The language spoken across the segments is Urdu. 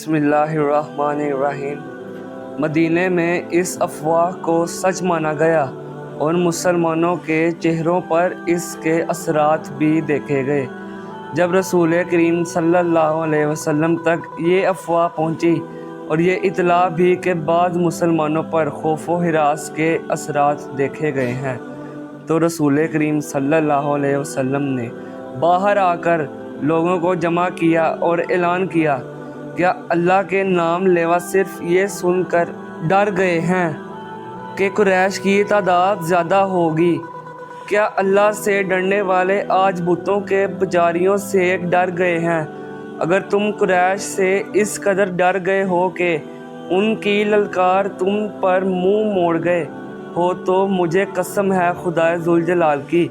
بسم اللہ الرحمن الرحیم۔ مدینے میں اس افواہ کو سچ مانا گیا اور مسلمانوں کے چہروں پر اس کے اثرات بھی دیکھے گئے۔ جب رسول کریم صلی اللہ علیہ وسلم تک یہ افواہ پہنچی اور یہ اطلاع بھی کہ بعض مسلمانوں پر خوف و ہراس کے اثرات دیکھے گئے ہیں، تو رسول کریم صلی اللہ علیہ وسلم نے باہر آ کر لوگوں کو جمع کیا اور اعلان کیا، کیا اللہ کے نام لیوا صرف یہ سن کر ڈر گئے ہیں کہ قریش کی تعداد زیادہ ہوگی؟ کیا اللہ سے ڈرنے والے آج بتوں کے پجاریوں سے ڈر گئے ہیں؟ اگر تم قریش سے اس قدر ڈر گئے ہو کہ ان کی للکار تم پر منہ موڑ گئے ہو، تو مجھے قسم ہے خدائے ذوالجلال کی،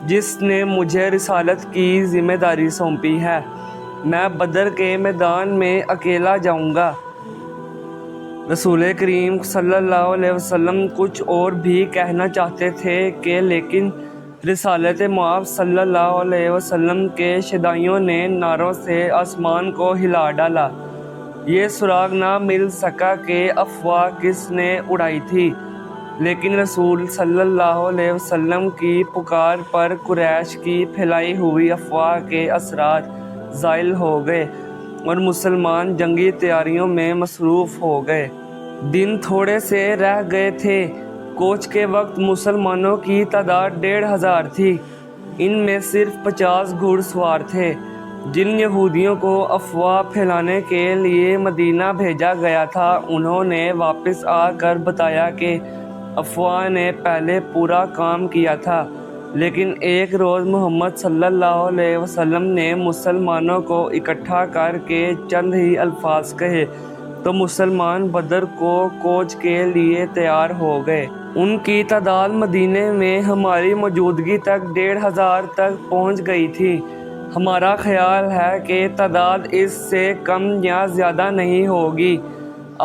جس نے مجھے رسالت کی ذمہ داری سونپی ہے، میں بدر کے میدان میں اکیلا جاؤں گا۔ رسول کریم صلی اللہ علیہ وسلم کچھ اور بھی کہنا چاہتے تھے کہ لیکن رسالت مآب صلی اللہ علیہ وسلم کے شدائیوں نے نعروں سے آسمان کو ہلا ڈالا۔ یہ سراغ نہ مل سکا کہ افواہ کس نے اڑائی تھی، لیکن رسول صلی اللہ علیہ وسلم کی پکار پر قریش کی پھیلائی ہوئی افواہ کے اثرات زائل ہو گئے اور مسلمان جنگی تیاریوں میں مصروف ہو گئے۔ دن تھوڑے سے رہ گئے تھے۔ کوچ کے وقت مسلمانوں کی تعداد 1500 تھی۔ ان میں صرف 50 گھڑ سوار تھے۔ جن یہودیوں کو افواہ پھیلانے کے لیے مدینہ بھیجا گیا تھا، انہوں نے واپس آ کر بتایا کہ افواہ نے پہلے پورا کام کیا تھا، لیکن ایک روز محمد صلی اللہ علیہ وسلم نے مسلمانوں کو اکٹھا کر کے چند ہی الفاظ کہے تو مسلمان بدر کو کوچ کے لیے تیار ہو گئے۔ ان کی تعداد مدینے میں ہماری موجودگی تک 1500 تک پہنچ گئی تھی۔ ہمارا خیال ہے کہ تعداد اس سے کم یا زیادہ نہیں ہوگی۔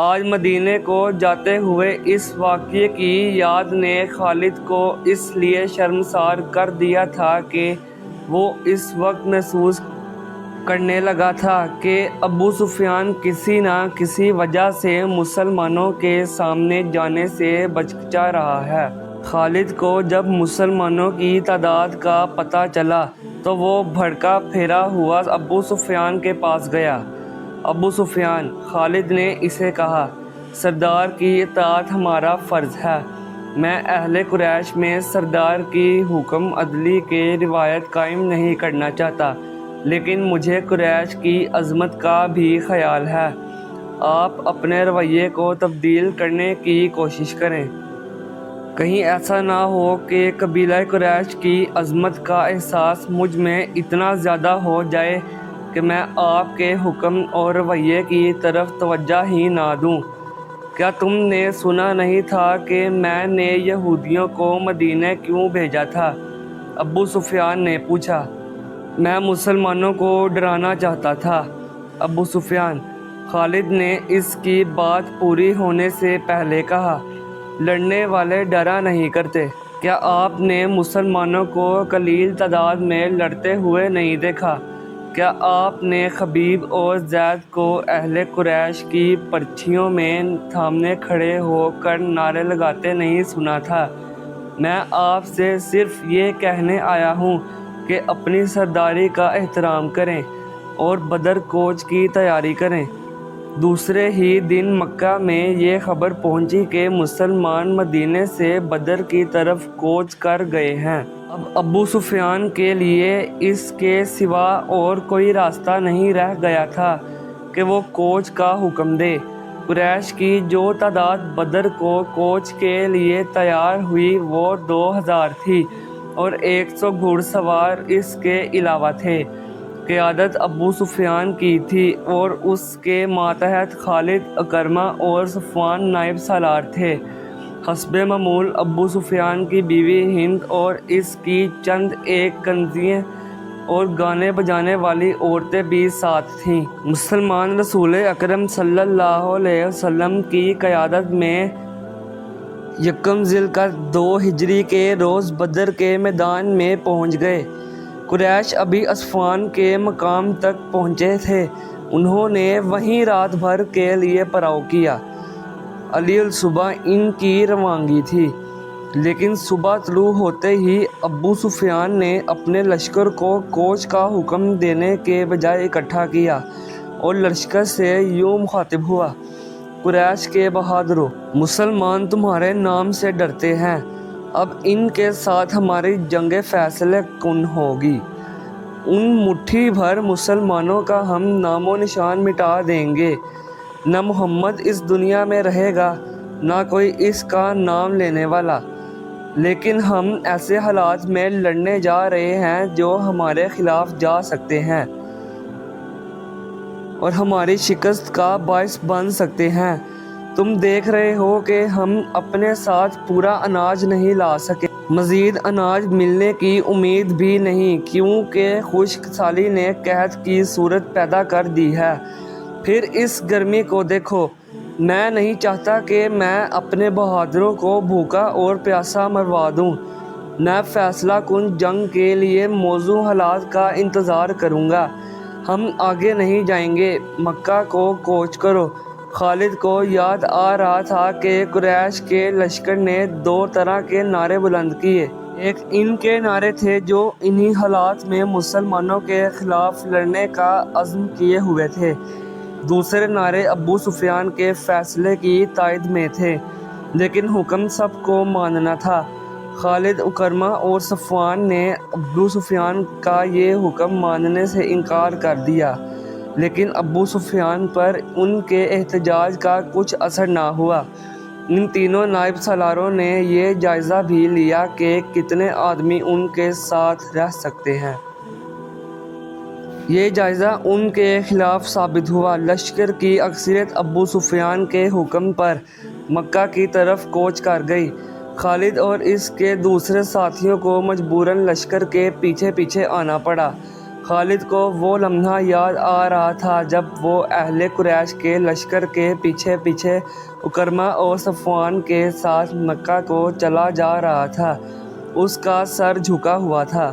آج مدینے کو جاتے ہوئے اس واقعے کی یاد نے خالد کو اس لیے شرمسار کر دیا تھا کہ وہ اس وقت محسوس کرنے لگا تھا کہ ابو سفیان کسی نہ کسی وجہ سے مسلمانوں کے سامنے جانے سے بچکچا رہا ہے۔ خالد کو جب مسلمانوں کی تعداد کا پتہ چلا تو وہ بھڑکا پھرا ہوا ابو سفیان کے پاس گیا۔ ابو سفیان، خالد نے اسے کہا، سردار کی اطاعت ہمارا فرض ہے۔ میں اہل قریش میں سردار کی حکم عدلی کے روایت قائم نہیں کرنا چاہتا، لیکن مجھے قریش کی عظمت کا بھی خیال ہے۔ آپ اپنے رویے کو تبدیل کرنے کی کوشش کریں۔ کہیں ایسا نہ ہو کہ قبیلہ قریش کی عظمت کا احساس مجھ میں اتنا زیادہ ہو جائے کہ میں آپ کے حکم اور رویے کی طرف توجہ ہی نہ دوں۔ کیا تم نے سنا نہیں تھا کہ میں نے یہودیوں کو مدینے کیوں بھیجا تھا؟ ابو سفیان نے پوچھا۔ میں مسلمانوں کو ڈرانا چاہتا تھا۔ ابو سفیان، خالد نے اس کی بات پوری ہونے سے پہلے کہا، لڑنے والے ڈرا نہیں کرتے۔ کیا آپ نے مسلمانوں کو قلیل تعداد میں لڑتے ہوئے نہیں دیکھا؟ کیا آپ نے خبیب اور زید کو اہل قریش کی پرچھیوں میں سامنے کھڑے ہو کر نعرے لگاتے نہیں سنا تھا؟ میں آپ سے صرف یہ کہنے آیا ہوں کہ اپنی سرداری کا احترام کریں اور بدر کوچ کی تیاری کریں۔ دوسرے ہی دن مکہ میں یہ خبر پہنچی کہ مسلمان مدینے سے بدر کی طرف کوچ کر گئے ہیں۔ اب ابو سفیان کے لیے اس کے سوا اور کوئی راستہ نہیں رہ گیا تھا کہ وہ کوچ کا حکم دے۔ قریش کی جو تعداد بدر کو کوچ کے لیے تیار ہوئی وہ 2000 تھی اور 100 گھڑ سوار اس کے علاوہ تھے۔ قیادت ابو سفیان کی تھی اور اس کے ماتحت خالد، اکرمہ اور صفوان نائب سالار تھے۔ حسب معمول ابو سفیان کی بیوی ہند اور اس کی چند ایک کنیزیں اور گانے بجانے والی عورتیں بھی ساتھ تھیں۔ مسلمان رسول اکرم صلی اللہ علیہ وسلم کی قیادت میں یکم ذی القعدہ 2 ہجری کے روز بدر کے میدان میں پہنچ گئے۔ قریش ابھی اصفان کے مقام تک پہنچے تھے۔ انہوں نے وہیں رات بھر کے لیے پڑاؤ کیا۔ علی صبح ان کی روانگی تھی، لیکن صبح طلوع ہوتے ہی ابو سفیان نے اپنے لشکر کو کوچ کا حکم دینے کے بجائے اکٹھا کیا اور لشکر سے یوں مخاطب ہوا: قریش کے بہادروں، مسلمان تمہارے نام سے ڈرتے ہیں، اب ان کے ساتھ ہماری جنگ فیصلہ کن ہوگی۔ ان مٹھی بھر مسلمانوں کا ہم نام و نشان مٹا دیں گے، نہ محمد اس دنیا میں رہے گا، نہ کوئی اس کا نام لینے والا۔ لیکن ہم ایسے حالات میں لڑنے جا رہے ہیں جو ہمارے خلاف جا سکتے ہیں اور ہماری شکست کا باعث بن سکتے ہیں۔ تم دیکھ رہے ہو کہ ہم اپنے ساتھ پورا اناج نہیں لا سکے، مزید اناج ملنے کی امید بھی نہیں، کیونکہ خشک سالی نے قحط کی صورت پیدا کر دی ہے۔ پھر اس گرمی کو دیکھو۔ میں نہیں چاہتا کہ میں اپنے بہادروں کو بھوکا اور پیاسا مروا دوں۔ میں فیصلہ کن جنگ کے لیے موزوں حالات کا انتظار کروں گا۔ ہم آگے نہیں جائیں گے۔ مکہ کو کوچ کرو۔ خالد کو یاد آ رہا تھا کہ قریش کے لشکر نے دو طرح کے نعرے بلند کیے۔ ایک ان کے نعرے تھے جو انہی حالات میں مسلمانوں کے خلاف لڑنے کا عزم کیے ہوئے تھے۔ دوسرے نعرے ابو سفیان کے فیصلے کی تائید میں تھے، لیکن حکم سب کو ماننا تھا۔ خالد، اکرمہ اور صفوان نے ابو سفیان کا یہ حکم ماننے سے انکار کر دیا، لیکن ابو سفیان پر ان کے احتجاج کا کچھ اثر نہ ہوا۔ ان تینوں نائب سالاروں نے یہ جائزہ بھی لیا کہ کتنے آدمی ان کے ساتھ رہ سکتے ہیں۔ یہ جائزہ ان کے خلاف ثابت ہوا۔ لشکر کی اکثریت ابو سفیان کے حکم پر مکہ کی طرف کوچ کر گئی۔ خالد اور اس کے دوسرے ساتھیوں کو مجبوراً لشکر کے پیچھے پیچھے آنا پڑا۔ خالد کو وہ لمحہ یاد آ رہا تھا جب وہ اہل قریش کے لشکر کے پیچھے پیچھے اکرمہ اور صفوان کے ساتھ مکہ کو چلا جا رہا تھا۔ اس کا سر جھکا ہوا تھا۔